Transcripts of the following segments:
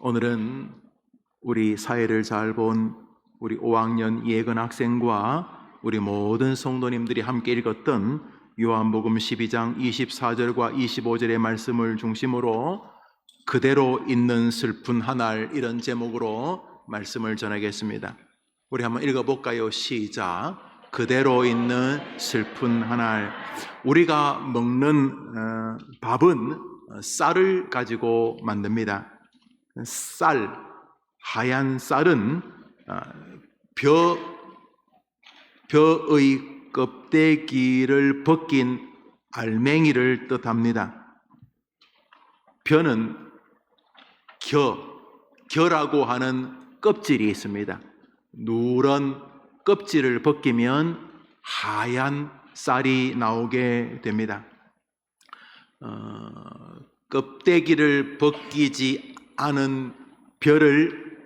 오늘은 우리 사회를 잘 본 우리 5학년 이혜근 학생과 우리 모든 성도님들이 함께 읽었던 요한복음 12장 24절과 25절의 말씀을 중심으로 그대로 있는 슬픈 한 알, 이런 제목으로 말씀을 전하겠습니다. 우리 한번 읽어볼까요? 시작. 그대로 있는 슬픈 한 알. 우리가 먹는 밥은 쌀을 가지고 만듭니다. 쌀, 하얀 쌀은 벼의 껍데기를 벗긴 알맹이를 뜻합니다. 벼는 겨라고 하는 껍질이 있습니다. 누런 껍질을 벗기면 하얀 쌀이 나오게 됩니다. 껍데기를 벗기지 않은 벼를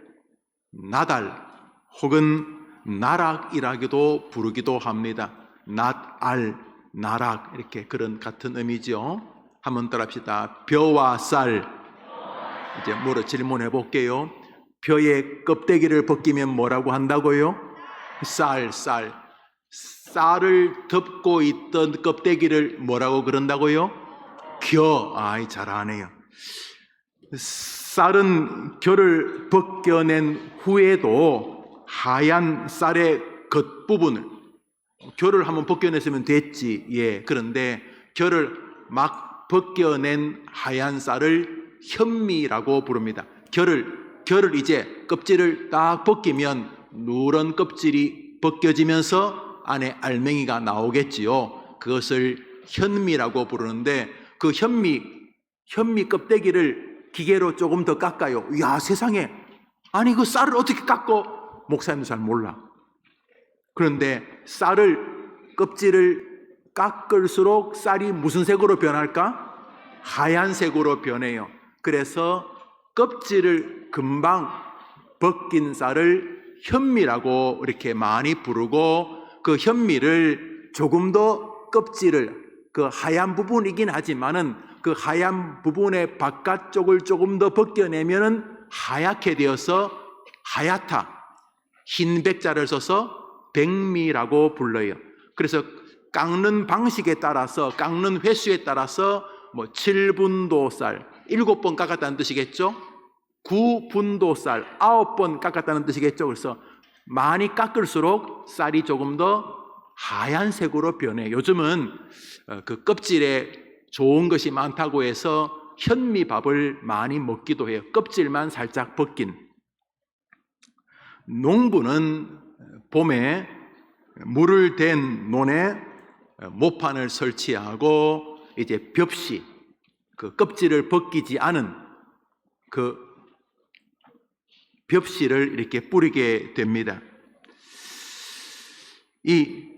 나달 혹은 나락이라고도 부르기도 합니다. 낫알, 나락, 이렇게 그런 같은 의미죠. 한번 따라합시다. 벼와 쌀. 이제 뭐로 질문해 볼게요. 벼의 껍데기를 벗기면 뭐라고 한다고요? 쌀. 쌀을 덮고 있던 껍데기를 뭐라고 그런다고요? 아이, 잘하네요. 쌀은 겨를 벗겨낸 후에도 하얀 쌀의 겉부분을, 겨를 한번 벗겨냈으면 됐지. 그런데 겨를 막 벗겨낸 하얀 쌀을 현미라고 부릅니다. 겨를 이제 껍질을 딱 벗기면 누런 껍질이 벗겨지면서 안에 알맹이가 나오겠지요. 그것을 현미라고 부르는데, 그 현미 껍데기를 기계로 조금 더 깎아요. 이야, 세상에, 아니 그 쌀을 어떻게 깎고? 목사님도 잘 몰라. 그런데 껍질을 깎을수록 쌀이 무슨 색으로 변할까? 하얀색으로 변해요. 그래서 껍질을 금방 벗긴 쌀을 현미라고 이렇게 많이 부르고, 그 현미를 조금 더 껍질을, 그 하얀 부분이긴 하지만은 그 하얀 부분의 바깥쪽을 조금 더 벗겨내면은 하얗게 되어서 하얗다, 흰 백자를 써서 백미라고 불러요. 그래서 깎는 방식에 따라서, 깎는 횟수에 따라서 7분도 쌀, 7번 깎았다는 뜻이겠죠? 9분도 쌀, 9번 깎았다는 뜻이겠죠? 그래서 많이 깎을수록 쌀이 조금 더 하얀색으로 변해. 요즘은 그 껍질에 좋은 것이 많다고 해서 현미밥을 많이 먹기도 해요. 껍질만 살짝 벗긴. 농부는 봄에 물을 댄 논에 모판을 설치하고 이제 벽시, 그 껍질을 벗기지 않은 그 벽시를 이렇게 뿌리게 됩니다. 이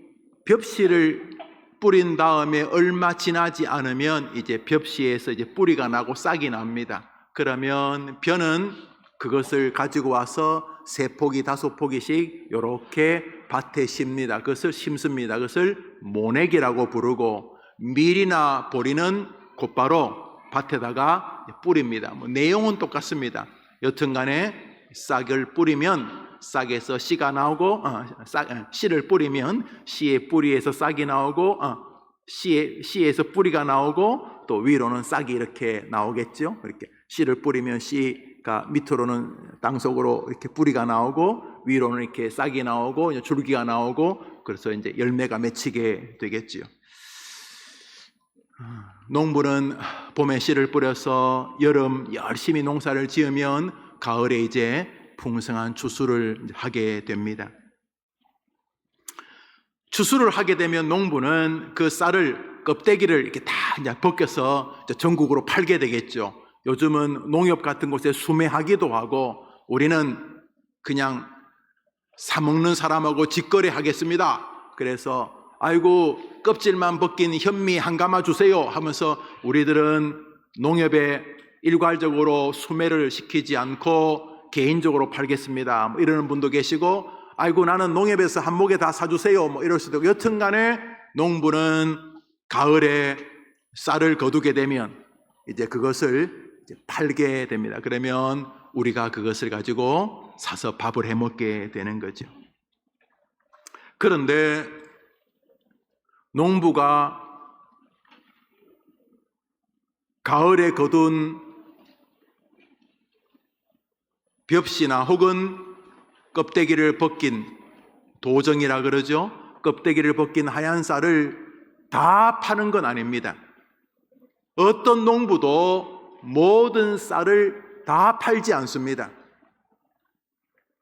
벽시를 뿌린 다음에 얼마 지나지 않으면 이제 벽시에서 이제 뿌리가 나고 싹이 납니다. 그러면 벼는 그것을 가지고 와서 3포기, 5포기씩 이렇게 밭에 심습니다. 그것을 모내기라고 부르고, 밀이나 보리는 곧바로 밭에다가 뿌립니다. 내용은 똑같습니다. 여튼간에 싹을 뿌리면 싹에서 씨가 나오고, 씨를 뿌리면 씨의 뿌리에서 싹이 나오고, 씨에서 뿌리가 나오고, 또 위로는 싹이 이렇게 나오겠죠. 이렇게 씨를 뿌리면 씨가 밑으로는 땅속으로 이렇게 뿌리가 나오고, 위로는 이렇게 싹이 나오고, 줄기가 나오고, 그래서 이제 열매가 맺히게 되겠지요. 농부는 봄에 씨를 뿌려서 여름 열심히 농사를 지으면 가을에 이제 풍성한 추수를 하게 됩니다. 추수를 하게 되면 농부는 그 쌀을, 껍데기를 이렇게 다 이제 벗겨서 전국으로 팔게 되겠죠. 요즘은 농협 같은 곳에 수매하기도 하고, 우리는 그냥 사먹는 사람하고 직거래 하겠습니다. 그래서 아이고 껍질만 벗긴 현미 한 가마 주세요 하면서 우리들은 농협에 일괄적으로 수매를 시키지 않고 개인적으로 팔겠습니다 이러는 분도 계시고, 아이고 나는 농협에서 한 목에 다 사주세요 이럴 수도 있고, 여튼간에 농부는 가을에 쌀을 거두게 되면 이제 그것을 이제 팔게 됩니다. 그러면 우리가 그것을 가지고 사서 밥을 해 먹게 되는 거죠. 그런데 농부가 가을에 거둔 벽시나 혹은 껍데기를 벗긴 도정이라 그러죠. 껍데기를 벗긴 하얀 쌀을 다 파는 건 아닙니다. 어떤 농부도 모든 쌀을 다 팔지 않습니다.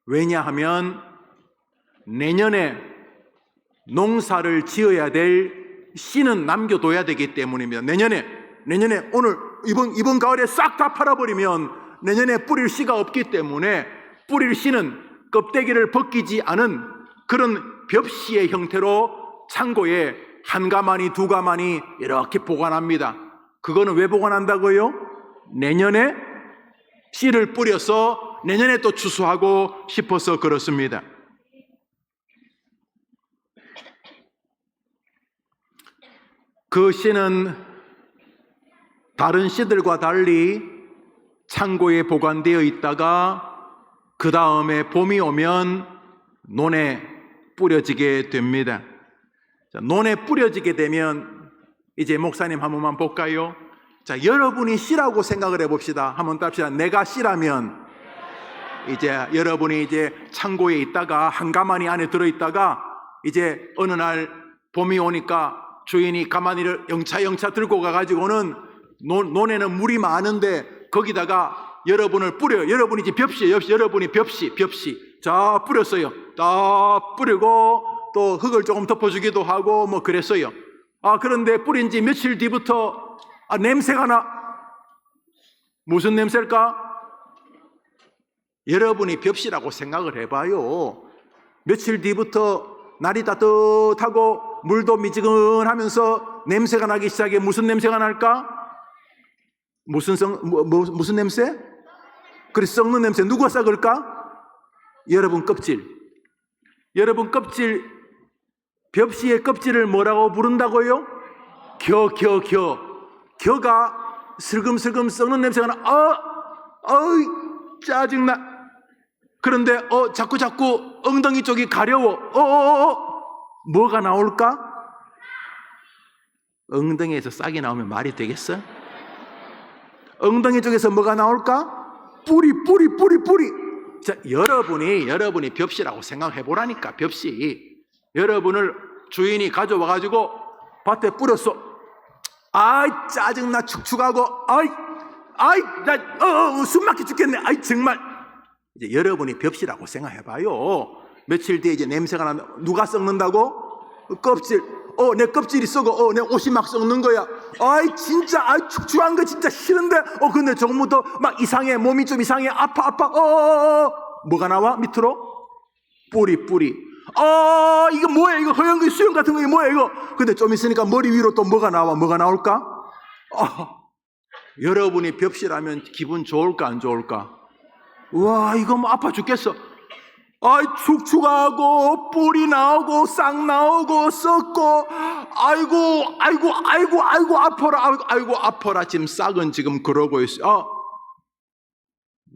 왜냐하면 내년에 농사를 지어야 될 씨는 남겨둬야 되기 때문입니다. 내년에 오늘 이번 가을에 싹 다 팔아버리면 내년에 뿌릴 씨가 없기 때문에 뿌릴 씨는 껍데기를 벗기지 않은 그런 벽씨의 형태로 창고에 한 가마니 두 가마니 이렇게 보관합니다. 그거는 왜 보관한다고요? 내년에 씨를 뿌려서 내년에 또 추수하고 싶어서 그렇습니다. 그 씨는 다른 씨들과 달리 창고에 보관되어 있다가 그 다음에 봄이 오면 논에 뿌려지게 됩니다. 자, 논에 뿌려지게 되면 이제 목사님 한 번만 볼까요? 자, 여러분이 씨라고 생각을 해봅시다. 한번 답시다. 내가 씨라면 이제 여러분이 이제 창고에 있다가 한 가마니 안에 들어있다가 이제 어느 날 봄이 오니까 주인이 가마니를 영차 들고 가가지고는 논에는 물이 많은데 거기다가 여러분을 뿌려요. 여러분이 이제 벽시예요. 여러분이 벽시. 자, 뿌렸어요. 다 뿌리고 또 흙을 조금 덮어주기도 하고 뭐 그랬어요. 그런데 뿌린 지 며칠 뒤부터 냄새가 나. 무슨 냄새일까? 여러분이 벽시라고 생각을 해봐요. 며칠 뒤부터 날이 따뜻하고 물도 미지근하면서 냄새가 나기 시작해. 무슨 냄새가 날까? 무슨 냄새? 그래, 썩는 냄새. 누가 썩을까? 여러분 껍질. 여러분 껍질, 벽시의 껍질을 뭐라고 부른다고요? 겨가 슬금슬금 썩는 냄새가 나. 어이 짜증나. 그런데 자꾸 엉덩이 쪽이 가려워. 뭐가 나올까? 엉덩이에서 싹이 나오면 말이 되겠어? 엉덩이 쪽에서 뭐가 나올까? 뿌리. 자, 여러분이 벽시라고 생각해 보라니까. 벽시. 여러분을 주인이 가져와가지고 밭에 뿌렸어. 아이 짜증나. 축축하고 나 숨막혀 죽겠네. 정말. 이제 여러분이 벽시라고 생각해 봐요. 며칠 뒤에 이제 냄새가 나면 누가 썩는다고? 껍질. 내 껍질이 썩어. 내 옷이 막 썩는 거야. 진짜, 축축한 거 진짜 싫은데. 근데 조금부터 막 이상해. 몸이 좀 이상해. 아파. 뭐가 나와? 밑으로? 뿌리. 이거 뭐야? 이거 허연 거, 수염 같은 거, 뭐야, 이거? 근데 좀 있으니까 머리 위로 또 뭐가 나와? 뭐가 나올까? 여러분이 벽시라면 기분 좋을까, 안 좋을까? 우와, 이거 뭐 아파 죽겠어. 축축하고 뿌리 나오고 싹 나오고 썩고 아이고 아파라. 지금 싹은 지금 그러고 있어.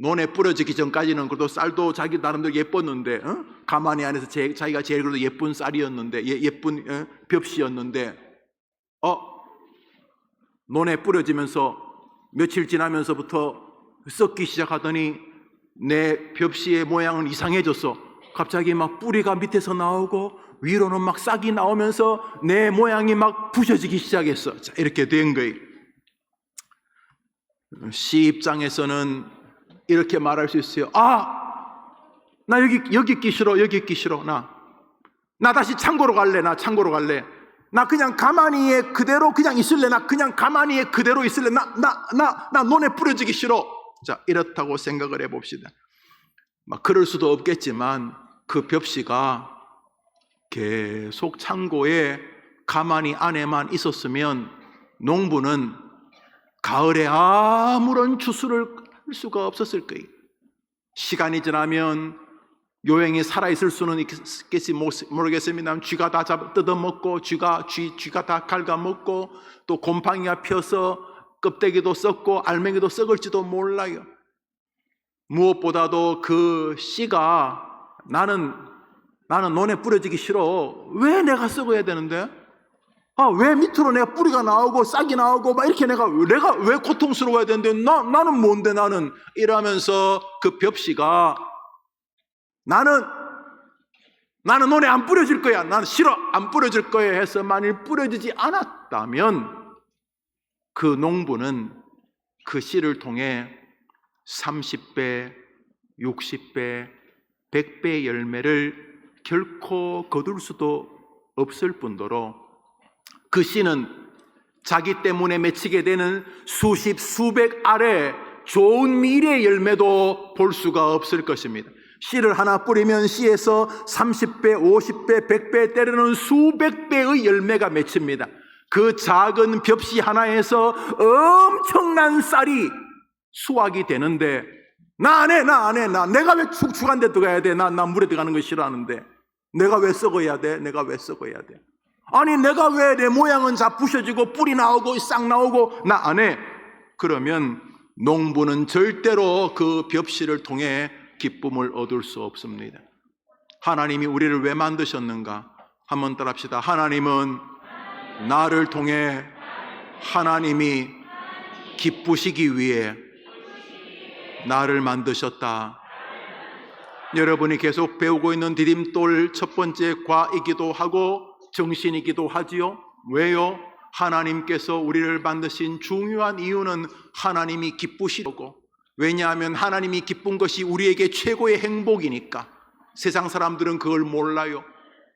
논에 뿌려지기 전까지는 그래도 쌀도 자기 나름대로 예뻤는데 가마니 안에서 자기가 제일 그래도 예쁜 쌀이었는데 예쁜 벽시였는데 논에 뿌려지면서 며칠 지나면서부터 썩기 시작하더니 내 벽시의 모양은 이상해졌어. 갑자기 막 뿌리가 밑에서 나오고 위로는 막 싹이 나오면서 내 모양이 막 부셔지기 시작했어. 자, 이렇게 된 거예요. 시 입장에서는 이렇게 말할 수 있어요. 나 여기 있기 싫어. 나 다시 창고로 갈래. 나 그냥 가만히에 그대로 그냥 있을래. 나 그냥 가만히에 그대로 있을래. 나 논에 뿌려지기 싫어. 자, 이렇다고 생각을 해봅시다. 막 그럴 수도 없겠지만 그 벽시가 계속 창고에 가만히 안에만 있었으면 농부는 가을에 아무런 추수를 할 수가 없었을 거예요. 시간이 지나면 요행이 살아있을 수는 있겠지 모르겠습니다. 쥐가 다 뜯어먹고 쥐가 다 갉아먹고 또 곰팡이가 펴서 껍데기도 썩고 알맹이도 썩을지도 몰라요. 무엇보다도 그 씨가 나는 논에 뿌려지기 싫어. 왜 내가 썩어야 되는데? 왜 밑으로 내가 뿌리가 나오고 싹이 나오고 막 이렇게 내가 왜 고통스러워야 되는데 나는 뭔데 나는 이러면서 그 벽씨가 나는 논에 안 뿌려질 거야. 나는 싫어. 안 뿌려질 거야 해서 만일 뿌려지지 않았다면 그 농부는 그 씨를 통해 30배, 60배, 100배의 열매를 결코 거둘 수도 없을 뿐더러 그 씨는 자기 때문에 맺히게 되는 수십, 수백 알의 좋은 미래의 열매도 볼 수가 없을 것입니다. 씨를 하나 뿌리면 씨에서 30배, 50배, 100배 때로는 수백 배의 열매가 맺힙니다. 그 작은 벽씨 하나에서 엄청난 쌀이 수확이 되는데 나 안 해. 내가 왜 축축한 데 들어가야 돼? 나 물에 들어가는 거 싫어하는데 내가 왜 썩어야 돼? 아니 내가 왜 내 모양은 다 부셔지고 뿌리 나오고 싹 나오고 나 안 해? 그러면 농부는 절대로 그 벽씨를 통해 기쁨을 얻을 수 없습니다. 하나님이 우리를 왜 만드셨는가? 한번 따라합시다. 하나님은 나를 통해 하나님이 기쁘시기 위해 나를 만드셨다. 여러분이 계속 배우고 있는 디딤돌 첫 번째 과이기도 하고 정신이기도 하지요. 왜요? 하나님께서 우리를 만드신 중요한 이유는 하나님이 기쁘시고, 왜냐하면 하나님이 기쁜 것이 우리에게 최고의 행복이니까. 세상 사람들은 그걸 몰라요.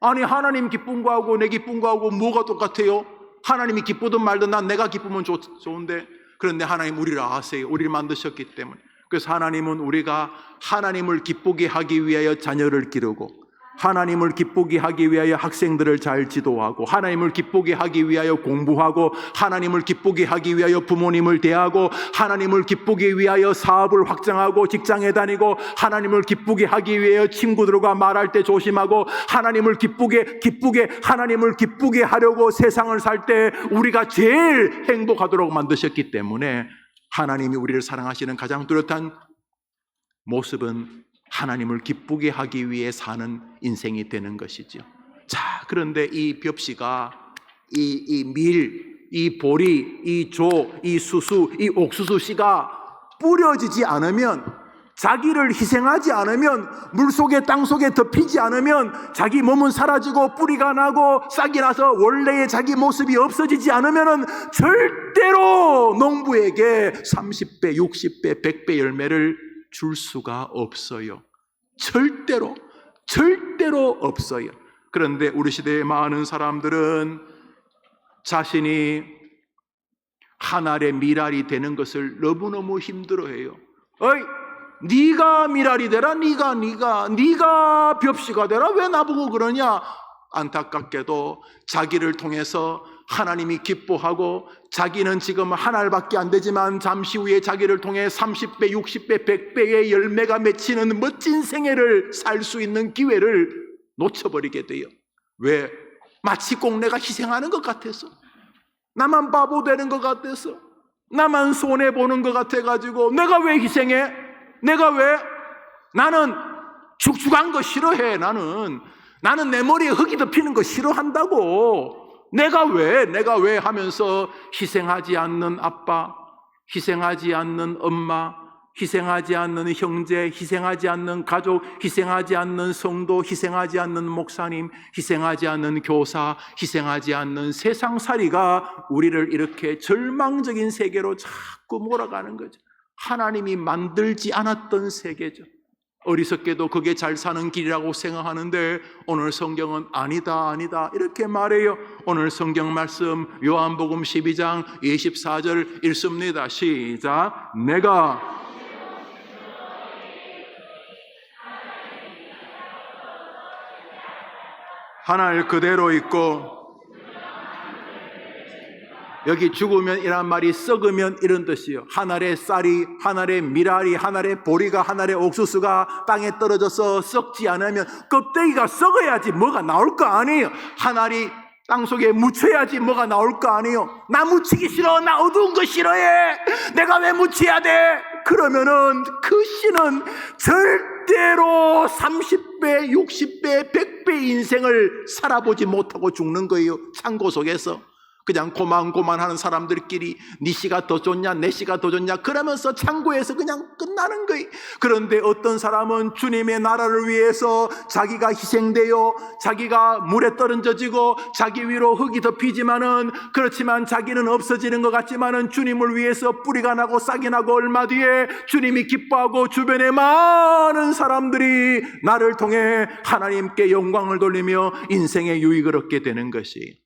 아니 하나님 기쁜 거하고 내 기쁜 거하고 뭐가 똑같아요? 하나님이 기쁘든 말든 난 내가 기쁘면 좋은데. 그런데 하나님 우리를 아세요. 우리를 만드셨기 때문에. 그래서 하나님은 우리가 하나님을 기쁘게 하기 위하여 자녀를 기르고, 하나님을 기쁘게 하기 위하여 학생들을 잘 지도하고, 하나님을 기쁘게 하기 위하여 공부하고, 하나님을 기쁘게 하기 위하여 부모님을 대하고, 하나님을 기쁘게 위하여 사업을 확장하고 직장에 다니고, 하나님을 기쁘게 하기 위하여 친구들과 말할 때 조심하고, 하나님을 기쁘게 하려고 세상을 살 때 우리가 제일 행복하도록 만드셨기 때문에 하나님이 우리를 사랑하시는 가장 뚜렷한 모습은 하나님을 기쁘게 하기 위해 사는 인생이 되는 것이죠. 자, 그런데 이 벽씨가 이 밀, 이 보리, 이 조, 이 수수, 이 옥수수 씨가 뿌려지지 않으면, 자기를 희생하지 않으면, 물속에 땅속에 덮이지 않으면 자기 몸은 사라지고 뿌리가 나고 싹이 나서 원래의 자기 모습이 없어지지 않으면 절대로 농부에게 30배, 60배, 100배 열매를 줄 수가 없어요. 절대로 없어요. 그런데 우리 시대의 많은 사람들은 자신이 한 알의 밀알이 되는 것을 너무너무 힘들어해요. 네가 밀알이 되라. 네가 벽씨가 되라. 왜 나보고 그러냐? 안타깝게도 자기를 통해서 하나님이 기뻐하고, 자기는 지금 한 알밖에 안 되지만 잠시 후에 자기를 통해 30배, 60배, 100배의 열매가 맺히는 멋진 생애를 살 수 있는 기회를 놓쳐버리게 돼요. 왜? 마치 꼭 내가 희생하는 것 같아서, 나만 바보 되는 것 같아서, 나만 손해보는 것 같아가지고 내가 왜 희생해? 나는 축축한 거 싫어해. 나는 내 머리에 흙이 덮이는 거 싫어한다고. 내가 왜 하면서 희생하지 않는 아빠, 희생하지 않는 엄마, 희생하지 않는 형제, 희생하지 않는 가족, 희생하지 않는 성도, 희생하지 않는 목사님, 희생하지 않는 교사, 희생하지 않는 세상살이가 우리를 이렇게 절망적인 세계로 자꾸 몰아가는 거죠. 하나님이 만들지 않았던 세계죠. 어리석게도 그게 잘 사는 길이라고 생각하는데 오늘 성경은 아니다 이렇게 말해요. 오늘 성경 말씀 요한복음 12장 24절 읽습니다. 시작. 내가 하늘 그대로 있고, 여기 죽으면 이란 말이 썩으면 이런 뜻이에요. 한 알의 쌀이, 한 알의 밀알이, 한 알의 보리가, 한 알의 옥수수가 땅에 떨어져서 썩지 않으면 껍데기가 썩어야지 뭐가 나올 거 아니에요. 한 알이 땅속에 묻혀야지 뭐가 나올 거 아니에요. 나 묻히기 싫어. 나 어두운 거 싫어해. 내가 왜 묻혀야 돼? 그러면은 그 씨는 절대로 30배, 60배, 100배 인생을 살아보지 못하고 죽는 거예요. 창고 속에서 그냥 고만고만하는 사람들끼리 네 씨가 더 좋냐 내 씨가 더 좋냐 그러면서 창고에서 그냥 끝나는 거예요. 그런데 어떤 사람은 주님의 나라를 위해서 자기가 희생되어 자기가 물에 떨어져지고 자기 위로 흙이 덮이지만은 그렇지만 자기는 없어지는 것 같지만은 주님을 위해서 뿌리가 나고 싹이 나고 얼마 뒤에 주님이 기뻐하고 주변에 많은 사람들이 나를 통해 하나님께 영광을 돌리며 인생의 유익을 얻게 되는 것이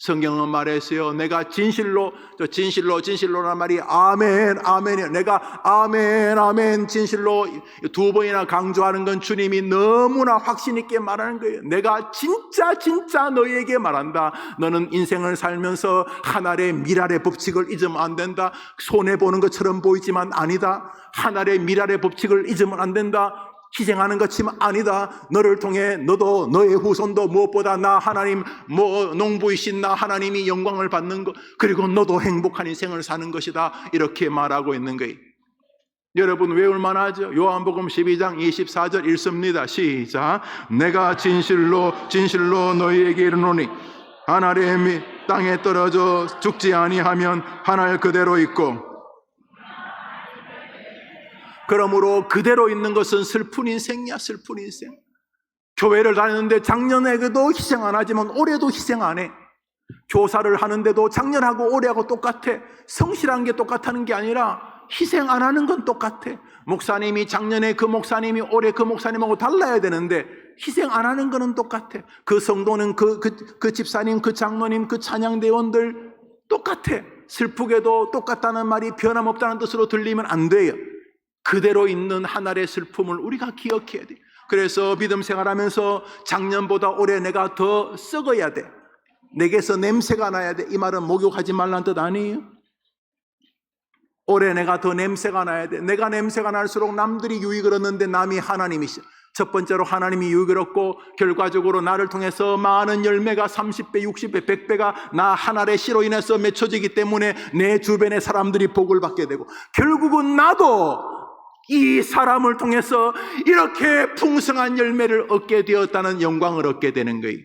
성경은 말했어요. 내가 진실로란 말이 아멘, 아멘이에요. 내가 아멘, 아멘, 진실로 두 번이나 강조하는 건 주님이 너무나 확신 있게 말하는 거예요. 내가 진짜 너희에게 말한다. 너는 인생을 살면서 하나의 미랄의 법칙을 잊으면 안 된다. 손해보는 것처럼 보이지만 아니다. 하나의 미랄의 법칙을 잊으면 안 된다. 희생하는 것이면 아니다. 너를 통해 너도 너의 후손도 무엇보다 나 하나님 농부이신 나 하나님이 영광을 받는 것 그리고 너도 행복한 인생을 사는 것이다. 이렇게 말하고 있는 거예요. 여러분 외울만 하죠? 요한복음 12장 24절 읽습니다. 시작. 내가 진실로 너희에게 이르노니 한 알의 땅에 떨어져 죽지 아니하면 한 알 그대로 있고 그러므로 그대로 있는 것은 슬픈 인생이야. 슬픈 인생. 교회를 다니는데 작년에도 희생 안 하지만 올해도 희생 안 해. 교사를 하는데도 작년하고 올해하고 똑같아. 성실한 게 똑같다는 게 아니라 희생 안 하는 건 똑같아. 목사님이 작년에 그 목사님이 올해 그 목사님하고 달라야 되는데 희생 안 하는 거는 똑같아. 그 성도는 그 집사님, 그 장로님, 그 찬양대원들 똑같아. 슬프게도 똑같다는 말이 변함없다는 뜻으로 들리면 안 돼요. 그대로 있는 하나의 슬픔을 우리가 기억해야 돼. 그래서 믿음 생활하면서 작년보다 올해 내가 더 썩어야 돼. 내게서 냄새가 나야 돼. 이 말은 목욕하지 말라는 뜻 아니에요. 올해 내가 더 냄새가 나야 돼. 내가 냄새가 날수록 남들이 유익을 얻는데 남이 하나님이시죠. 첫 번째로 하나님이 유익을 얻고 결과적으로 나를 통해서 많은 열매가 30배, 60배, 100배가 나 하나의 씨로 인해서 맺혀지기 때문에 내 주변의 사람들이 복을 받게 되고 결국은 나도 이 사람을 통해서 이렇게 풍성한 열매를 얻게 되었다는 영광을 얻게 되는 거예요.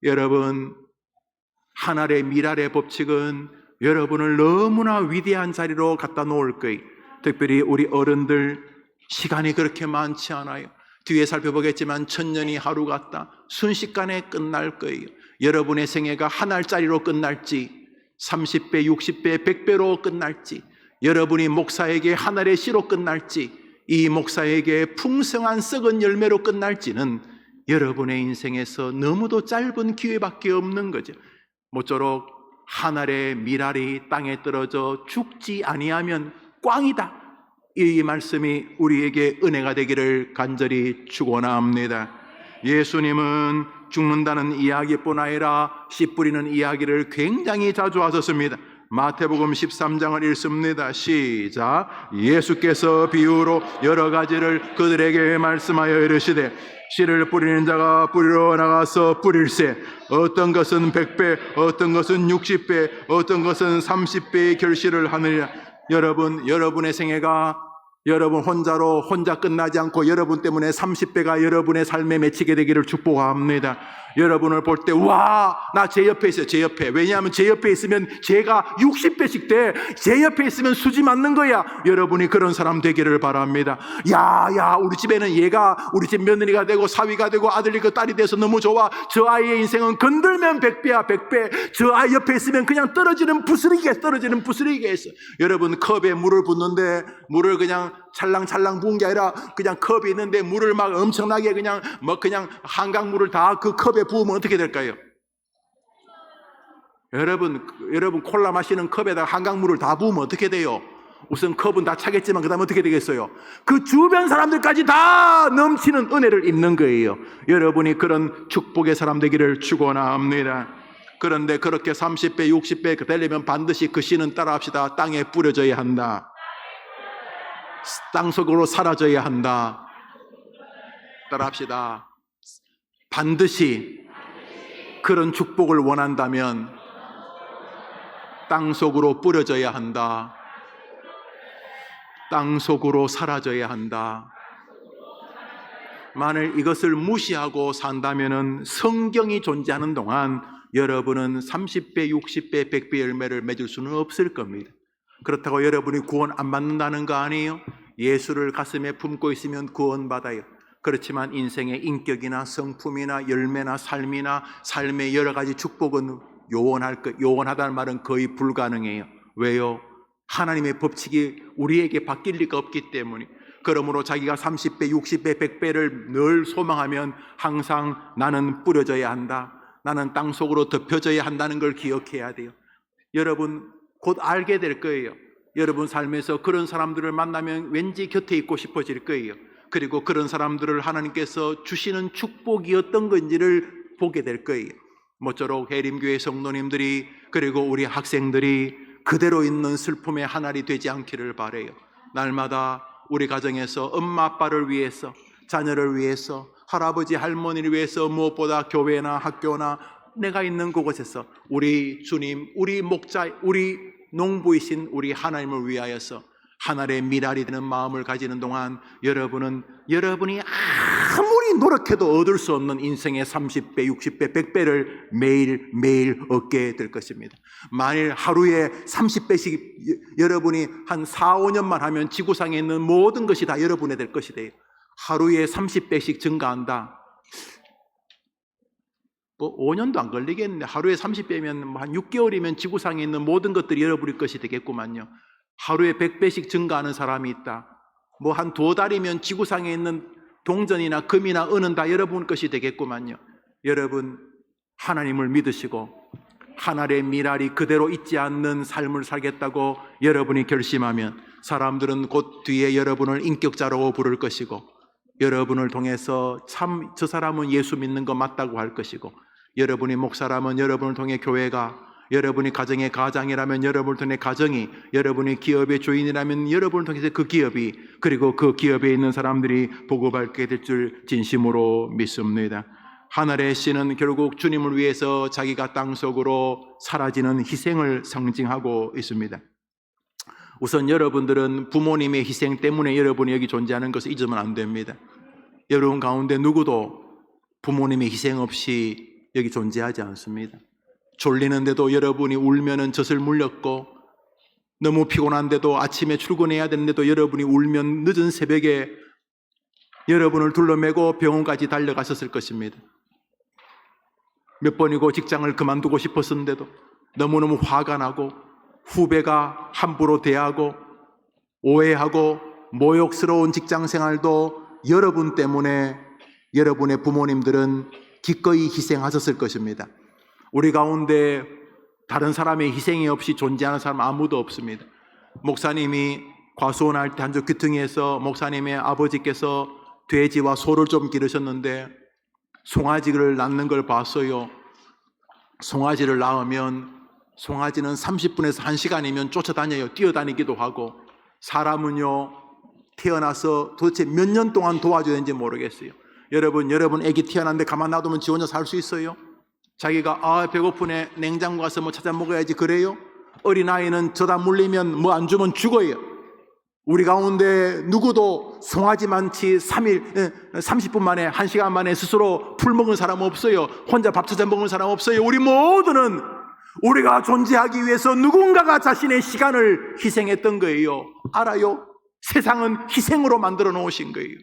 여러분, 하나의 미랄의 법칙은 여러분을 너무나 위대한 자리로 갖다 놓을 거예요. 특별히 우리 어른들 시간이 그렇게 많지 않아요. 뒤에 살펴보겠지만 1000년이 하루 같다. 순식간에 끝날 거예요. 여러분의 생애가 한 알짜리로 끝날지 30배, 60배, 100배로 끝날지 여러분이 목사에게 한 알의 씨로 끝날지 이 목사에게 풍성한 썩은 열매로 끝날지는 여러분의 인생에서 너무도 짧은 기회밖에 없는 거죠. 모쪼록 한 알의 밀알이 땅에 떨어져 죽지 아니하면 꽝이다. 이 말씀이 우리에게 은혜가 되기를 간절히 축원합니다. 예수님은 죽는다는 이야기뿐 아니라 씨 뿌리는 이야기를 굉장히 자주 하셨습니다. 마태복음 13장을 읽습니다. 시작. 예수께서 비유로 여러 가지를 그들에게 말씀하여 이르시되 씨를 뿌리는 자가 뿌리러 나가서 뿌릴새 어떤 것은 100배 어떤 것은 60배 어떤 것은 30배의 결실을 하느니라. 여러분의 생애가 여러분 혼자 끝나지 않고 여러분 때문에 30배가 여러분의 삶에 맺히게 되기를 축복합니다. 여러분을 볼 때 와, 나 제 옆에 있어요. 제 옆에. 왜냐하면 제 옆에 있으면 제가 60배씩 돼. 제 옆에 있으면 수지 맞는 거야. 여러분이 그런 사람 되기를 바랍니다. 야, 우리 집에는 얘가 우리 집 며느리가 되고 사위가 되고 아들이 그 딸이 돼서 너무 좋아. 저 아이의 인생은 건들면 100배야 100배. 저 아이 옆에 있으면 그냥 떨어지는 부스러기가 있어. 여러분 컵에 물을 붓는데 물을 그냥 찰랑찰랑 부은 게 아니라 그냥 컵이 있는데 물을 막 엄청나게 그냥 한강물을 다 그 컵에 부으면 어떻게 될까요? 여러분 콜라 마시는 컵에다가 한강물을 다 부으면 어떻게 돼요? 우선 컵은 다 차겠지만 그 다음에 어떻게 되겠어요? 그 주변 사람들까지 다 넘치는 은혜를 입는 거예요. 여러분이 그런 축복의 사람 되기를 축원합니다. 그런데 그렇게 30배 60배 되려면 반드시 그 씨는 따라합시다. 땅에 뿌려져야 한다. 땅속으로 사라져야 한다. 따라합시다. 반드시 그런 축복을 원한다면 땅속으로 뿌려져야 한다. 땅속으로 사라져야 한다. 만일 이것을 무시하고 산다면은 성경이 존재하는 동안 여러분은 30배, 60배, 100배 열매를 맺을 수는 없을 겁니다. 그렇다고 여러분이 구원 안 받는다는 거 아니에요? 예수를 가슴에 품고 있으면 구원받아요. 그렇지만 인생의 인격이나 성품이나 열매나 삶이나 삶의 여러 가지 축복은 요원하다는 말은 거의 불가능해요. 왜요? 하나님의 법칙이 우리에게 바뀔 리가 없기 때문에. 그러므로 자기가 30배, 60배, 100배를 늘 소망하면 항상 나는 뿌려져야 한다. 나는 땅속으로 덮여져야 한다는 걸 기억해야 돼요. 여러분 곧 알게 될 거예요. 여러분 삶에서 그런 사람들을 만나면 왠지 곁에 있고 싶어질 거예요. 그리고 그런 사람들을 하나님께서 주시는 축복이 어떤 건지를 보게 될 거예요. 모쪼록 해림교회 성도님들이 그리고 우리 학생들이 그대로 있는 슬픔의 하나리 되지 않기를 바라요. 날마다 우리 가정에서 엄마 아빠를 위해서, 자녀를 위해서, 할아버지 할머니를 위해서, 무엇보다 교회나 학교나 내가 있는 그곳에서 우리 주님, 우리 목자, 우리 농부이신 우리 하나님을 위하여서 하늘의 미랄이 되는 마음을 가지는 동안 여러분이 아무리 노력해도 얻을 수 없는 인생의 30배, 60배, 100배를 매일매일 얻게 될 것입니다. 만일 하루에 30배씩 여러분이 한 4, 5년만 하면 지구상에 있는 모든 것이 다 여러분의 될 것이 돼요. 하루에 30배씩 증가한다. 뭐 5년도 안 걸리겠네. 하루에 30배면 한 6개월이면 지구상에 있는 모든 것들이 여러분의 것이 되겠구만요. 하루에 100배씩 증가하는 사람이 있다. 뭐 한 2달이면 지구상에 있는 동전이나 금이나 은은 다 여러분 것이 되겠구만요. 여러분 하나님을 믿으시고 하늘의 미랄이 그대로 있지 않는 삶을 살겠다고 여러분이 결심하면 사람들은 곧 뒤에 여러분을 인격자라고 부를 것이고 여러분을 통해서 참 저 사람은 예수 믿는 거 맞다고 할 것이고 여러분이 목사라면 여러분을 통해 교회가, 여러분이 가정의 가장이라면 여러분을 통해 가정이, 여러분이 기업의 주인이라면 여러분을 통해서 그 기업이, 그리고 그 기업에 있는 사람들이 복음받게 될 줄 진심으로 믿습니다. 하늘의 씨는 결국 주님을 위해서 자기가 땅속으로 사라지는 희생을 상징하고 있습니다. 우선 여러분들은 부모님의 희생 때문에 여러분이 여기 존재하는 것을 잊으면 안 됩니다. 여러분 가운데 누구도 부모님의 희생 없이 여기 존재하지 않습니다. 졸리는데도 여러분이 울면은 젖을 물렸고, 너무 피곤한데도 아침에 출근해야 되는데도 여러분이 울면 늦은 새벽에 여러분을 둘러매고 병원까지 달려가셨을 것입니다. 몇 번이고 직장을 그만두고 싶었는데도 너무너무 화가 나고 후배가 함부로 대하고 오해하고 모욕스러운 직장 생활도 여러분 때문에 여러분의 부모님들은 기꺼이 희생하셨을 것입니다. 우리 가운데 다른 사람의 희생이 없이 존재하는 사람 아무도 없습니다. 목사님이 과수원할 때 한 주 귀퉁이에서 목사님의 아버지께서 돼지와 소를 좀 기르셨는데 송아지를 낳는 걸 봤어요. 송아지를 낳으면 송아지는 30분에서 1시간이면 쫓아다녀요. 뛰어다니기도 하고, 사람은요 태어나서 도대체 몇 년 동안 도와줘야 되는지 모르겠어요. 여러분 아기 태어났는데 가만 놔두면 지 혼자 살 수 있어요? 자기가 배고프네 냉장고 가서 뭐 찾아 먹어야지 그래요? 어린아이는 저다 물리면 뭐 안 주면 죽어요. 우리 가운데 누구도 송아지 많지 30분 만에 1시간 만에 스스로 풀 먹은 사람 없어요. 혼자 밥 찾아 먹은 사람 없어요. 우리 모두는 우리가 존재하기 위해서 누군가가 자신의 시간을 희생했던 거예요. 알아요? 세상은 희생으로 만들어 놓으신 거예요.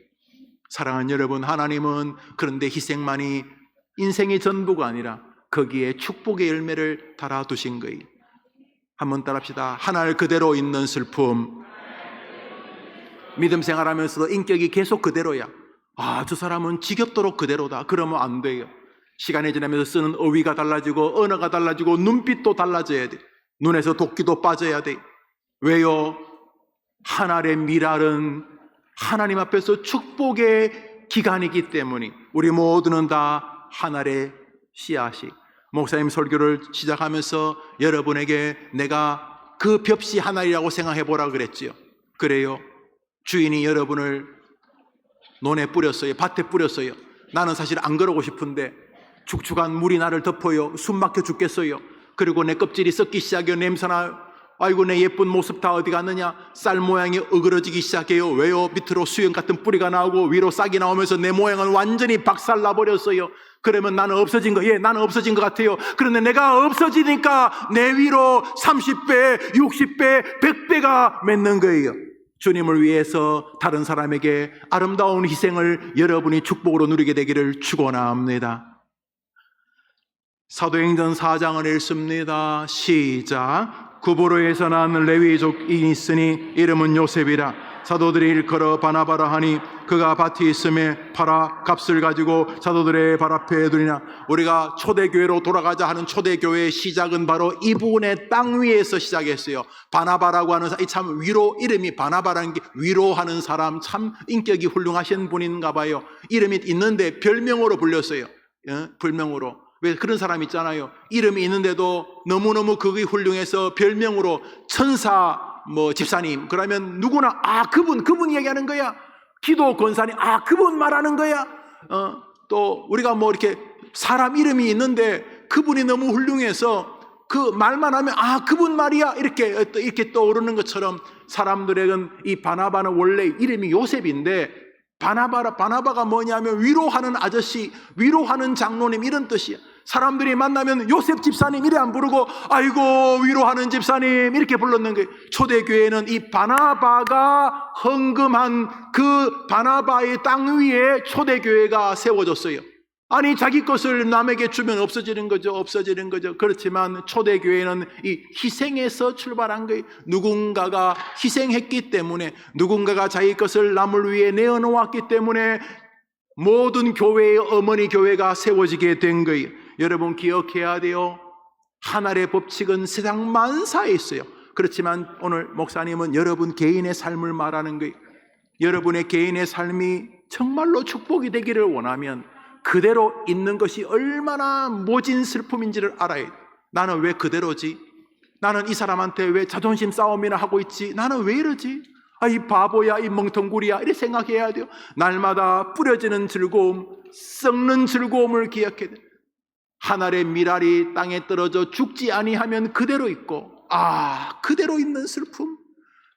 사랑하는 여러분, 하나님은 그런데 희생만이 인생의 전부가 아니라 거기에 축복의 열매를 달아두신 거예요. 한번 따라합시다. 하늘 그대로 있는 슬픔. 믿음 생활하면서도 인격이 계속 그대로야. 저 사람은 지겹도록 그대로다. 그러면 안 돼요. 시간이 지나면서 쓰는 어휘가 달라지고 언어가 달라지고 눈빛도 달라져야 돼. 눈에서 도끼도 빠져야 돼. 왜요? 하늘의 미랄은 하나님 앞에서 축복의 기간이기 때문에 우리 모두는 다 하늘의 씨앗이. 목사님 설교를 시작하면서 여러분에게 내가 그 벽시 하늘이라고 생각해 보라 그랬지요. 그래요. 주인이 여러분을 논에 뿌렸어요. 밭에 뿌렸어요. 나는 사실 안 그러고 싶은데 축축한 물이 나를 덮어요. 숨 막혀 죽겠어요. 그리고 내 껍질이 썩기 시작해요. 냄새나 아이고 내 예쁜 모습 다 어디 갔느냐? 쌀 모양이 어그러지기 시작해요. 왜요? 밑으로 수염 같은 뿌리가 나오고 위로 싹이 나오면서 내 모양은 완전히 박살나버렸어요. 그러면 나는 없어진 거, 예, 나는 없어진 것 같아요. 그런데 내가 없어지니까 내 위로 30배, 60배, 100배가 맺는 거예요. 주님을 위해서 다른 사람에게 아름다운 희생을 여러분이 축복으로 누리게 되기를 축원합니다. 사도행전 4장을 읽습니다. 시작. 구브로에서 난 레위족이 있으니 이름은 요셉이라. 사도들이 일컬어 바나바라 하니 그가 밭이 있음에 팔아 값을 가지고 사도들의 발 앞에 두니라. 우리가 초대교회로 돌아가자 하는 초대교회의 시작은 바로 이분의 땅 위에서 시작했어요. 바나바라고 하는 사람, 참 위로, 이름이 바나바라는 게 위로하는 사람, 참 인격이 훌륭하신 분인가 봐요. 이름이 있는데 별명으로 불렸어요. 별명으로. 왜 그런 사람 있잖아요. 이름이 있는데도 너무너무 그게 훌륭해서 별명으로 천사 집사님, 그러면 누구나 그분 얘기하는 거야. 기도 권사님, 그분 말하는 거야. 또 우리가 이렇게 사람 이름이 있는데 그분이 너무 훌륭해서 그 말만 하면 그분 말이야 이렇게 떠오르는 것처럼 사람들에게는 이 바나바는 원래 이름이 요셉인데 바나바가 뭐냐면 위로하는 아저씨, 위로하는 장로님 이런 뜻이야. 사람들이 만나면 요셉 집사님 이래 안 부르고 아이고 위로하는 집사님 이렇게 불렀는 거예요. 초대교회는 이 바나바가 헌금한 그 바나바의 땅 위에 초대교회가 세워졌어요. 아니 자기 것을 남에게 주면 없어지는 거죠. 그렇지만 초대교회는 이 희생에서 출발한 거예요. 누군가가 희생했기 때문에, 누군가가 자기 것을 남을 위해 내어놓았기 때문에 모든 교회의 어머니 교회가 세워지게 된 거예요. 여러분 기억해야 돼요. 하늘의 법칙은 세상 만사에 있어요. 그렇지만 오늘 목사님은 여러분 개인의 삶을 말하는 거예요. 여러분의 개인의 삶이 정말로 축복이 되기를 원하면 그대로 있는 것이 얼마나 모진 슬픔인지를 알아야 돼요. 나는 왜 그대로지? 나는 이 사람한테 왜 자존심 싸움이나 하고 있지? 나는 왜 이러지? 이 바보야, 이 멍텅구리야 이렇게 생각해야 돼요. 날마다 뿌려지는 즐거움, 썩는 즐거움을 기억해야 돼요. 하늘의 밀알이 땅에 떨어져 죽지 아니하면 그대로 있고 그대로 있는 슬픔.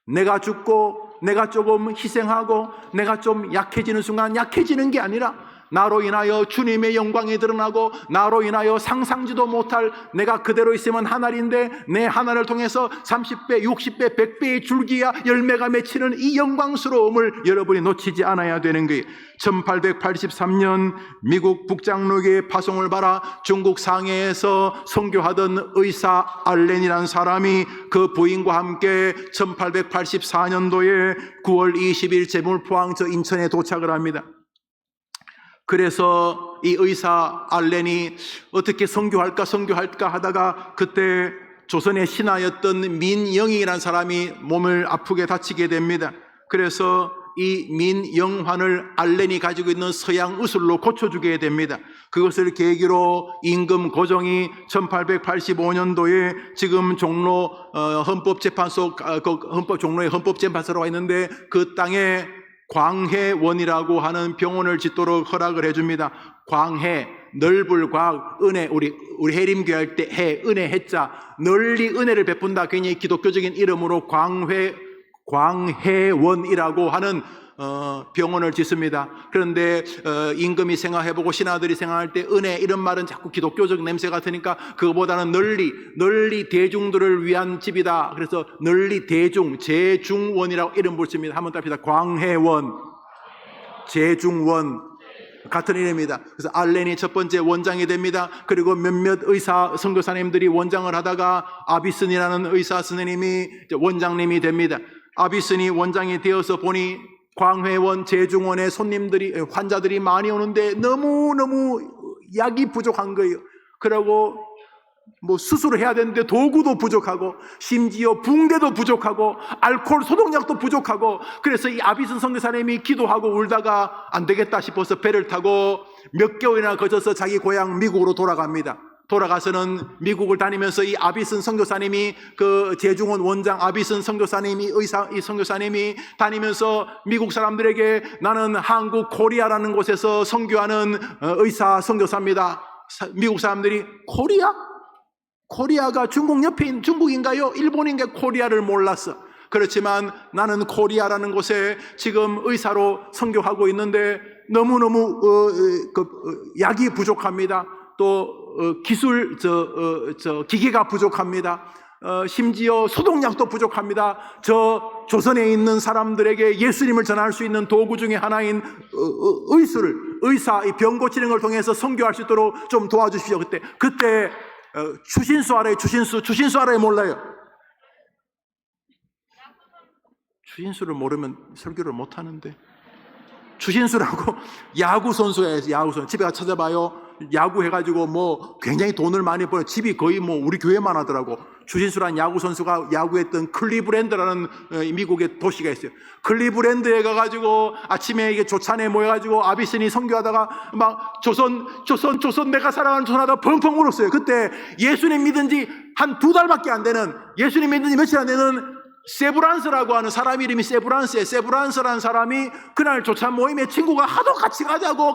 내가 죽고 내가 조금 희생하고 내가 좀 약해지는 순간 약해지는 게 아니라 나로 인하여 주님의 영광이 드러나고 나로 인하여 상상지도 못할 내가 그대로 있으면 하늘인데 내 하늘을 통해서 30배, 60배, 100배의 줄기야 열매가 맺히는 이 영광스러움을 여러분이 놓치지 않아야 되는 거예요. 1883년 미국 북장로교회 파송을 받아 중국 상해에서 선교하던 의사 알렌이라는 사람이 그 부인과 함께 1884년도에 9월 20일 제물포항 인천에 도착을 합니다. 그래서 이 의사 알렌이 어떻게 선교할까 하다가 그때 조선의 신하였던 민영이라는 사람이 몸을 아프게 다치게 됩니다. 그래서 이 민영환을 알렌이 가지고 있는 서양 의술로 고쳐주게 됩니다. 그것을 계기로 임금 고종이 1885년도에 지금 종로 헌법재판소 종로의 헌법재판소로 와 있는데 그 땅에 광해원이라고 하는 병원을 짓도록 허락을 해줍니다. 광해, 넓을 과학, 은혜, 우리 해림교회 할 때 해, 은혜 해자, 널리 은혜를 베푼다. 굉장히 기독교적인 이름으로 광해원이라고 하는 병원을 짓습니다. 그런데 임금이 생각해보고 신하들이 생각할 때 은혜 이런 말은 자꾸 기독교적 냄새 같으니까 그거보다는 널리 대중들을 위한 집이다. 그래서 널리 대중, 재중원이라고 이름 붙입니다. 한번 답시다. 광해원, 재중원 같은 이름입니다. 그래서 알렌이 첫 번째 원장이 됩니다. 그리고 몇몇 의사 선교사님들이 원장을 하다가 아비슨이라는 의사 선생님이 원장님이 됩니다. 아비슨이 원장이 되어서 보니 광회원, 재중원에 환자들이 많이 오는데 너무너무 약이 부족한 거예요. 그리고 수술을 해야 되는데 도구도 부족하고 심지어 붕대도 부족하고 알코올 소독약도 부족하고 그래서 이 아비슨 선교사님이 기도하고 울다가 안 되겠다 싶어서 배를 타고 몇 개월이나 거쳐서 자기 고향 미국으로 돌아갑니다. 돌아가서는 미국을 다니면서 이 아비슨 선교사님이 그 재중원 원장 아비슨 선교사님이 이 선교사님이 다니면서 미국 사람들에게 나는 한국 코리아라는 곳에서 선교하는 의사 선교사입니다. 미국 사람들이 코리아? 코리아가 중국 옆에 있는 중국인가요? 일본인가? 코리아를 몰랐어. 그렇지만 나는 코리아라는 곳에 지금 의사로 선교하고 있는데 너무너무 약이 부족합니다. 또 기술 기계가 부족합니다. 심지어 소독약도 부족합니다. 저 조선에 있는 사람들에게 예수님을 전할 수 있는 도구 중에 하나인 의사, 이 병 고치는 걸 통해서 선교할 수 있도록 좀 도와주십시오. 그때 추신수 알아요? 추신수 알아요? 몰라요? 추신수를 모르면 설교를 못 하는데. 추신수라고 야구 선수예요. 야구 선수. 집에 가서 찾아봐요. 야구 해가지고 뭐 굉장히 돈을 많이 벌어. 집이 거의 뭐 우리 교회만 하더라고. 추신수란 야구 선수가 야구했던 클리브랜드라는 미국의 도시가 있어요. 클리브랜드에 가가지고 아침에 이게 조찬에 모여가지고 아비슨이 선교하다가 막 조선 내가 사랑하는 조선하다가 펑펑 울었어요. 그때 예수님 믿은 지 한 2달밖에 안 되는, 예수님 믿은 지 며칠 안 되는 세브란스라고 하는 사람 이름이 세브란스예요. 세브란스라는 사람이 그날 조찬 모임에 친구가 하도 같이 가자고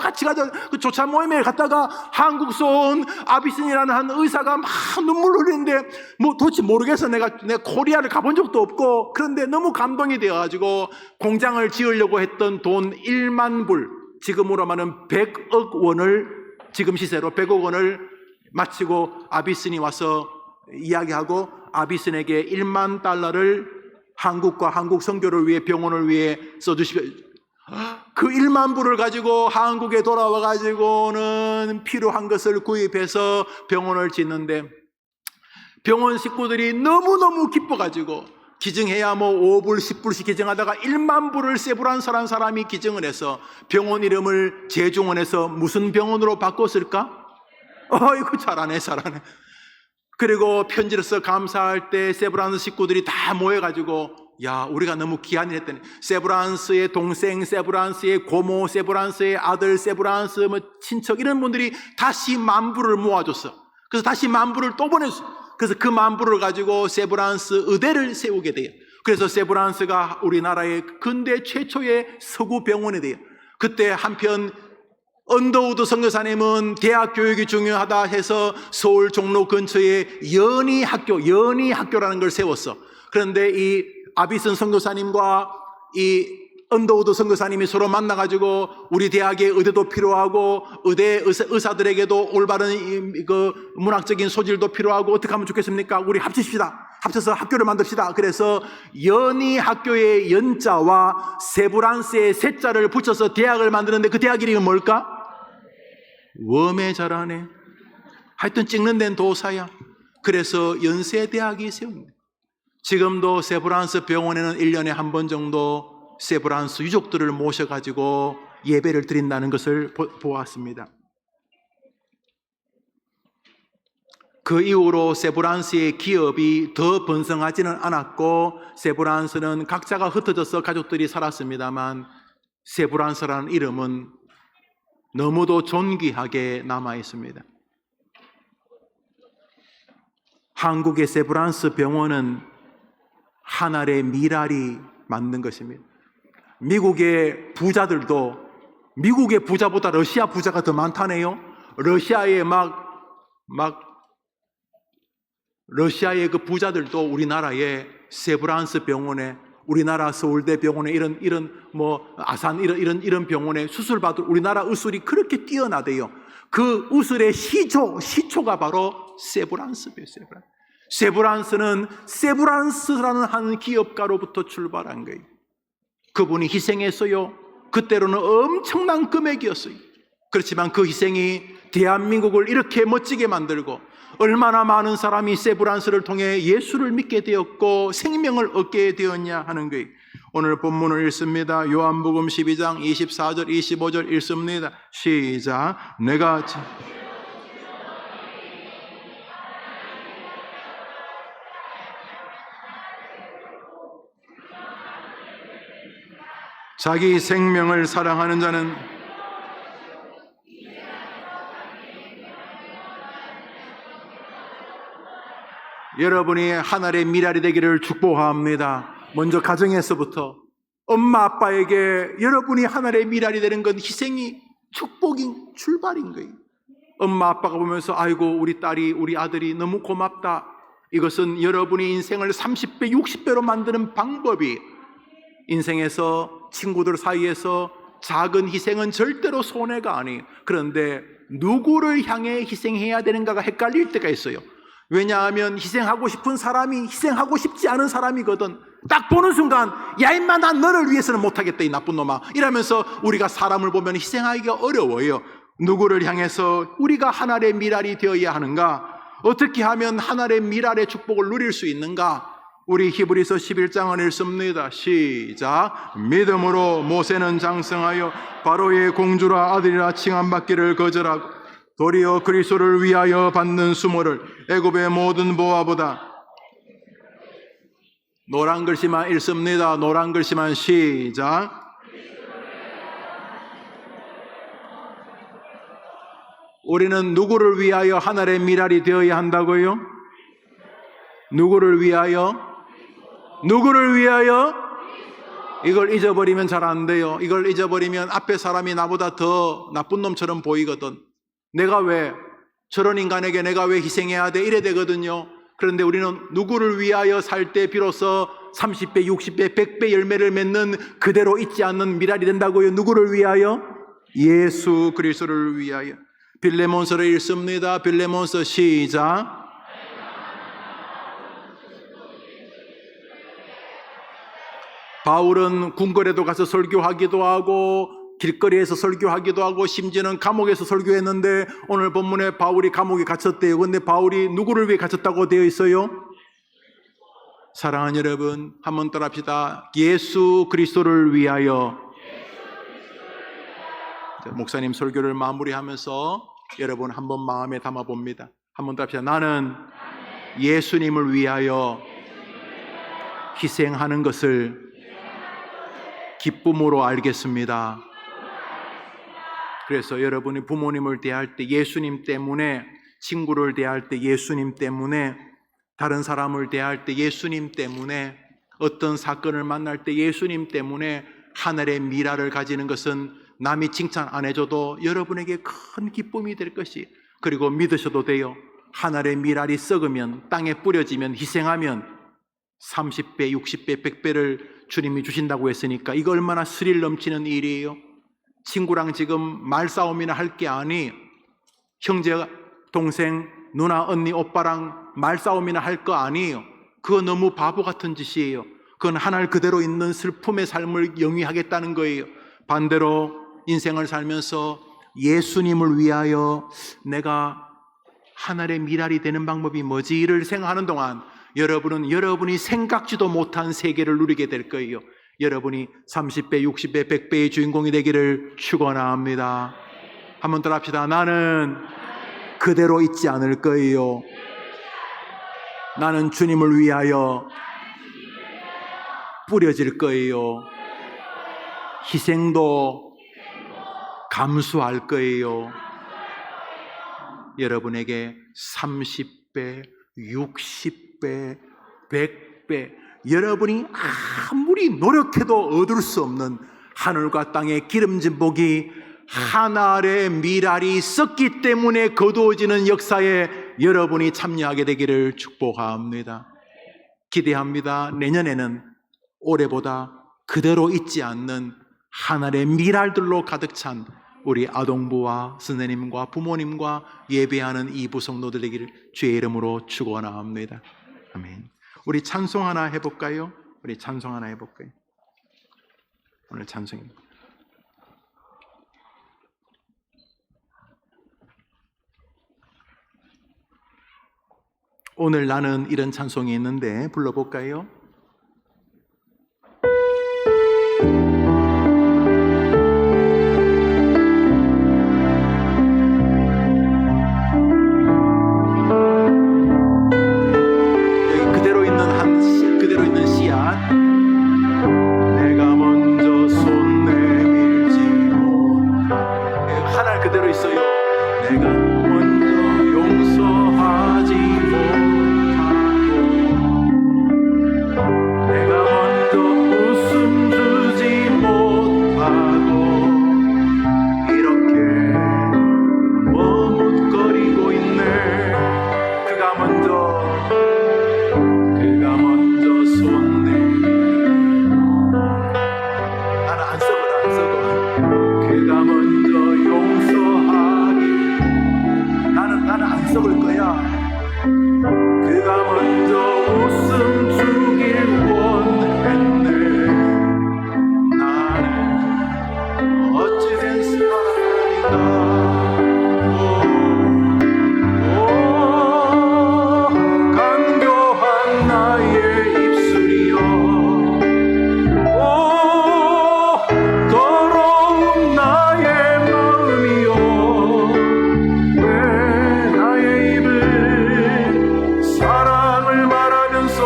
그 조찬 모임에 갔다가 한국서 온 아비슨이라는 한 의사가 막 눈물 흘리는데 뭐 도대체 모르겠어. 내가 코리아를 가본 적도 없고, 그런데 너무 감동이 되어가지고 공장을 지으려고 했던 돈 1만 불, 지금으로 말하면 100억 원을, 지금 시세로 100억 원을 마치고 아비슨이 와서 이야기하고 아비슨에게 1만 달러를 한국과 한국 선교를 위해, 병원을 위해 써주십시오. 그 1만 불을 가지고 한국에 돌아와 가지고는 필요한 것을 구입해서 병원을 짓는데, 병원 식구들이 너무너무 기뻐 가지고 기증해야 뭐 5불 10불씩 기증하다가 1만 불을 세브란스라는 사람이 기증을 해서 병원 이름을 제중원에서 무슨 병원으로 바꿨을까? 이거 잘하네. 그리고 편지를 써 감사할 때 세브란스 식구들이 다 모여가지고, 야, 우리가 너무 귀한 일 했더니 세브란스의 동생, 세브란스의 고모, 세브란스의 아들, 세브란스 뭐 친척 이런 분들이 다시 1만 불을 모아줬어. 그래서 다시 1만 불을 또 보냈어. 그래서 그 1만 불을 가지고 세브란스 의대를 세우게 돼요. 그래서 세브란스가 우리나라의 근대 최초의 서구 병원이 돼요. 그때 한편 언더우드 선교사님은 대학 교육이 중요하다 해서 서울 종로 근처에 연희학교라는 걸 세웠어. 그런데 이 아비슨 선교사님과 이 언더우드 선교사님이 서로 만나가지고 우리 대학에 의대도 필요하고 의사들에게도 올바른 그 문학적인 소질도 필요하고 어떻게 하면 좋겠습니까? 우리 합쳐서 학교를 만듭시다. 그래서 연희학교의 연자와 세브란스의 세자를 붙여서 대학을 만드는데 그 대학 이름이 뭘까? 웜에 잘하네. 하여튼 찍는 데는 도사야. 그래서 연세대학이 세웁니다. 지금도 세브란스 병원에는 1년에 한 번 정도 세브란스 유족들을 모셔가지고 예배를 드린다는 것을 보았습니다. 그 이후로 세브란스의 기업이 더 번성하지는 않았고, 세브란스는 각자가 흩어져서 가족들이 살았습니다만, 세브란스라는 이름은 너무도 존귀하게 남아 있습니다. 한국의 세브란스 병원은 한 알의 미랄이 만든 것입니다. 미국의 부자들도, 미국의 부자보다 러시아 부자가 더 많다네요. 러시아의 그 부자들도 우리나라의 세브란스 병원에, 우리나라 서울대 병원에 이런 뭐 아산 이런 병원에 수술 받을, 우리나라 의술이 그렇게 뛰어나대요. 그 의술의 시초가 바로 세브란스예요. 세브란스는 세브란스라는 한 기업가로부터 출발한 거예요. 그분이 희생했어요. 그때로는 엄청난 금액이었어요. 그렇지만 그 희생이 대한민국을 이렇게 멋지게 만들고, 얼마나 많은 사람이 세브란스를 통해 예수를 믿게 되었고 생명을 얻게 되었냐 하는 거예요. 오늘 본문을 읽습니다. 요한복음 12장 24절 25절 읽습니다. 시작. 내가 자기 생명을 사랑하는 자는 여러분이 하늘의 미랄이 되기를 축복합니다. 먼저 가정에서부터 엄마 아빠에게 여러분이 하늘의 미랄이 되는 건 희생이 축복인 출발인 거예요. 엄마 아빠가 보면서 아이고 우리 딸이 우리 아들이 너무 고맙다. 이것은 여러분이 인생을 30배 60배로 만드는 방법이, 인생에서 친구들 사이에서 작은 희생은 절대로 손해가 아니에요. 그런데 누구를 향해 희생해야 되는가가 헷갈릴 때가 있어요. 왜냐하면 희생하고 싶은 사람이 희생하고 싶지 않은 사람이거든. 딱 보는 순간 야 임마 난 너를 위해서는 못하겠다 이 나쁜 놈아 이러면서 우리가 사람을 보면 희생하기가 어려워요. 누구를 향해서 우리가 하나님의 미랄이 되어야 하는가? 어떻게 하면 하나님의 미랄의 축복을 누릴 수 있는가? 우리 히브리서 11장을 읽습니다. 시작. 믿음으로 모세는 장성하여 바로의 공주라 아들이라 칭함받기를 거절하고 도리어 그리스도를 위하여 받는 수모를 애굽의 모든 보화보다, 노란 글씨만 읽습니다. 노란 글씨만. 시작. 우리는 누구를 위하여 하나님의 미랄이 되어야 한다고요? 누구를 위하여? 누구를 위하여? 이걸 잊어버리면 잘 안 돼요. 이걸 잊어버리면 앞에 사람이 나보다 더 나쁜 놈처럼 보이거든. 내가 왜 저런 인간에게 내가 왜 희생해야 돼? 이래 되거든요. 그런데 우리는 누구를 위하여 살 때 비로소 30배, 60배, 100배 열매를 맺는 그대로 잊지 않는 미랄이 된다고요. 누구를 위하여? 예수 그리스도를 위하여. 빌레몬서를 읽습니다. 빌레몬서. 시작. 바울은 궁궐에도 가서 설교하기도 하고 길거리에서 설교하기도 하고 심지어는 감옥에서 설교했는데 오늘 본문에 바울이 감옥에 갇혔대요. 그런데 바울이 누구를 위해 갇혔다고 되어 있어요? 사랑하는 여러분, 한번 따라합시다. 예수 그리스도를 위하여. 목사님 설교를 마무리하면서 여러분 한번 마음에 담아봅니다. 한번 따라합시다. 나는 예수님을 위하여 희생하는 것을 기쁨으로 알겠습니다. 그래서 여러분이 부모님을 대할 때 예수님 때문에, 친구를 대할 때 예수님 때문에, 다른 사람을 대할 때 예수님 때문에, 어떤 사건을 만날 때 예수님 때문에 하늘의 미랄을 가지는 것은 남이 칭찬 안 해줘도 여러분에게 큰 기쁨이 될 것이, 그리고 믿으셔도 돼요. 하늘의 미랄이 썩으면, 땅에 뿌려지면, 희생하면 30배, 60배, 100배를 주님이 주신다고 했으니까 이거 얼마나 스릴 넘치는 일이에요. 친구랑 지금 말싸움이나 할 게 아니, 형제, 동생, 누나, 언니, 오빠랑 말싸움이나 할 거 아니에요. 그거 너무 바보 같은 짓이에요. 그건 하늘 그대로 있는 슬픔의 삶을 영위하겠다는 거예요. 반대로 인생을 살면서 예수님을 위하여 내가 하늘의 미랄이 되는 방법이 뭐지를 생각하는 동안 여러분은 여러분이 생각지도 못한 세계를 누리게 될 거예요. 여러분이 30배, 60배, 100배의 주인공이 되기를 축원합니다. 한번 더 합시다. 나는 그대로 있지 않을 거예요. 나는 주님을 위하여 뿌려질 거예요. 희생도 감수할 거예요. 여러분에게 30배, 60배, 100배, 여러분이 아무리 노력해도 얻을 수 없는 하늘과 땅의 기름진 복이 하늘의 미랄이 썩기 때문에 거두어지는 역사에 여러분이 참여하게 되기를 축복합니다. 기대합니다. 내년에는 올해보다 그대로 있지 않는 하늘의 미랄들로 가득 찬 우리 아동부와 선생님과 부모님과 예배하는 이 부성도들 되기를 주의 이름으로 축원합니다. 아멘. 우리 찬송 하나 해볼까요? 우리 찬송 하나 해볼까요? 오늘 찬송입니다. 오늘 나는 이런 찬송이 있는데 불러볼까요? 그대로 있는 씨앗. 내가 먼저 손 내밀지 못, 하나 그대로 있어요. 내가 먼저 용서하지 못하고, 내가 먼저 웃음 주지 못하고, 이렇게 머뭇고 썩을 거야. 그가 먼저 웃음 주길 원했네. 나는 어찌된 사람인가. 간교한 나의 입술이여, 더러운 나의 마음이여, 왜 나의 입을 사랑을 말하면서,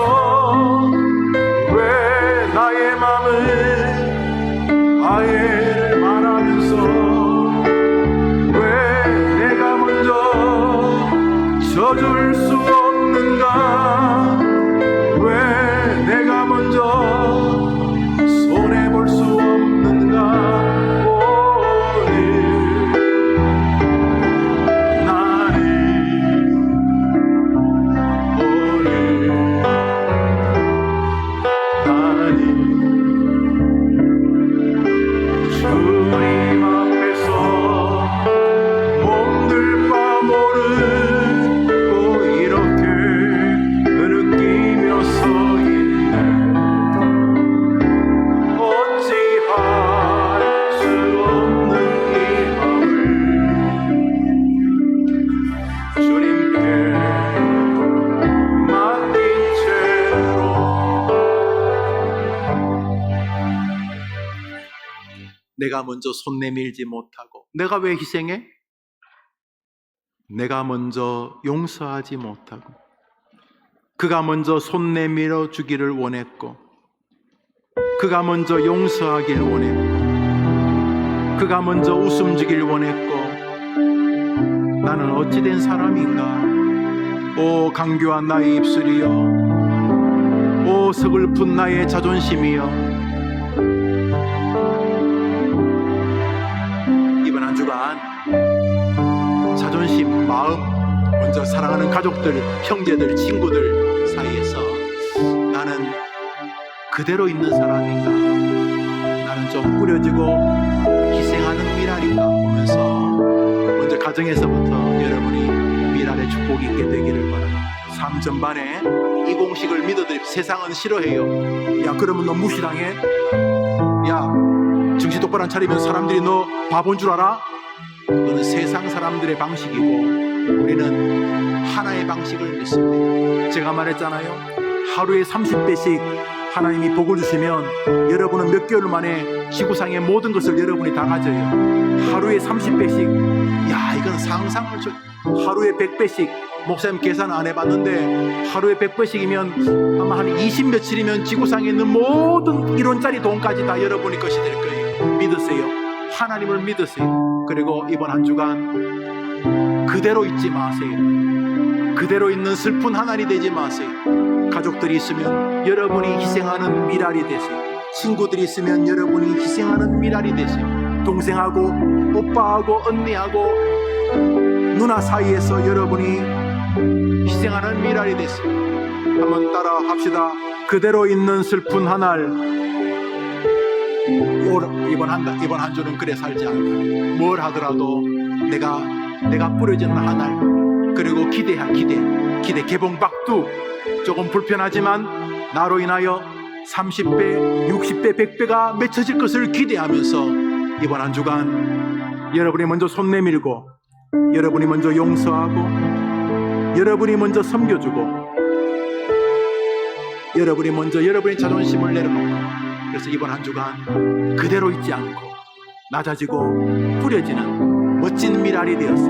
왜 나의 마음을 아예를 말하면서, 왜 내가 먼저 져줄 수 없는가, 왜 내가 먼저 손해볼 수 없는가. 주님 앞에서 몸둘 바 모르고 이렇게 느끼며 서 있네. 어찌할 수 없는 이 마음을 주님께 맡긴 채로. 내가 먼저 손 내밀지 못하고, 내가 왜 희생해? 내가 먼저 용서하지 못하고, 그가 먼저 손 내밀어 주기를 원했고, 그가 먼저 용서하길 원했고, 그가 먼저 웃음 주길 원했고, 나는 어찌된 사람인가. 오 간교한 나의 입술이여, 오 서글픈 나의 자존심이여. 이번 한 주간 자존심, 마음, 먼저 사랑하는 가족들, 형제들, 친구들 사이에서 나는 그대로 있는 사람인가, 나는 좀 뿌려지고 희생하는 미랄인가 보면서 먼저 가정에서부터 여러분이 미랄의 축복이 있게 되기를 바랍니다. 삶 전반에 이 공식을 믿어드립니다. 세상은 싫어해요. 야 그러면 너 무시당해? 야 정신 똑바로 안 차리면 사람들이 너 바본 줄 알아? 그거는 세상 사람들의 방식이고 우리는 하나의 방식을 믿습니다. 제가 말했잖아요. 하루에 30배씩 하나님이 복을 주시면 여러분은 몇 개월 만에 지구상의 모든 것을 여러분이 다 가져요. 하루에 30배씩. 야 이건 상상을 하루에 100배씩. 목사님 계산 안 해봤는데 하루에 100배씩이면 아마 한 20 며칠이면 지구상에 있는 모든 1원짜리 돈까지 다 여러분의 것이 될 거예요. 믿으세요. 하나님을 믿으세요. 그리고 이번 한 주간 그대로 있지 마세요. 그대로 있는 슬픈 하나님 되지 마세요. 가족들이 있으면 여러분이 희생하는 미랄이 되세요. 친구들이 있으면 여러분이 희생하는 미랄이 되세요. 동생하고 오빠하고 언니하고 누나 사이에서 여러분이 희생하는 미랄이 되세요. 한번 따라 합시다. 그대로 있는 슬픈 하늘. 이번 한 주는 그래 살지 않을까. 뭘 하더라도 내가 뿌려지는 하늘, 그리고 기대 개봉박두. 조금 불편하지만 나로 인하여 30배, 60배, 100배가 맺혀질 것을 기대하면서 이번 한 주간 여러분이 먼저 손 내밀고, 여러분이 먼저 용서하고, 여러분이 먼저 섬겨주고, 여러분이 먼저 여러분의 자존심을 내려놓고, 그래서 이번 한 주간 그대로 있지 않고 낮아지고 뿌려지는 멋진 미랄이 되어서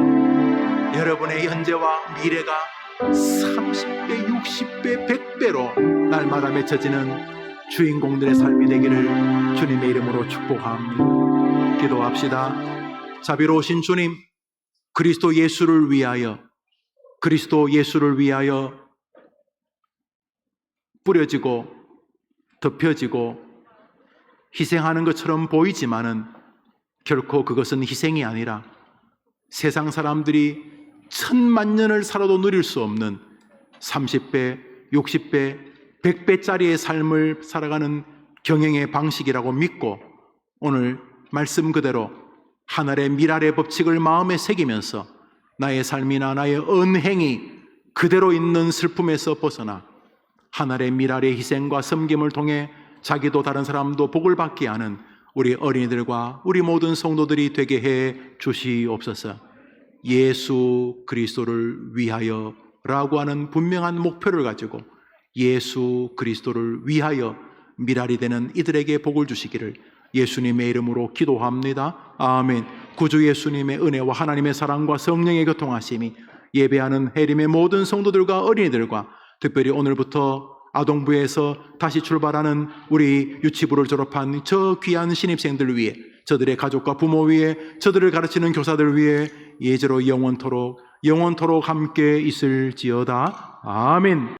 여러분의 현재와 미래가 30배, 60배, 100배로 날마다 맺혀지는 주인공들의 삶이 되기를 주님의 이름으로 축복합니다. 기도합시다. 자비로우신 주님, 그리스도 예수를 위하여 뿌려지고 덮여지고 희생하는 것처럼 보이지만은 결코 그것은 희생이 아니라 세상 사람들이 1000만년을 살아도 누릴 수 없는 30배, 60배, 100배짜리의 삶을 살아가는 경영의 방식이라고 믿고 오늘 말씀 그대로 하늘의 미랄의 법칙을 마음에 새기면서 나의 삶이나 나의 언행이 그대로 있는 슬픔에서 벗어나 하늘의 미랄의 희생과 섬김을 통해 자기도 다른 사람도 복을 받게 하는 우리 어린이들과 우리 모든 성도들이 되게 해 주시옵소서. 예수 그리스도를 위하여 라고 하는 분명한 목표를 가지고 예수 그리스도를 위하여 미랄이 되는 이들에게 복을 주시기를 예수님의 이름으로 기도합니다. 아멘. 구주 예수님의 은혜와 하나님의 사랑과 성령의 교통하심이 예배하는 해림의 모든 성도들과 어린이들과 특별히 오늘부터 아동부에서 다시 출발하는 우리 유치부를 졸업한 저 귀한 신입생들 위해, 저들의 가족과 부모 위해, 저들을 가르치는 교사들 위해 예제로 영원토록 함께 있을지어다. 아멘.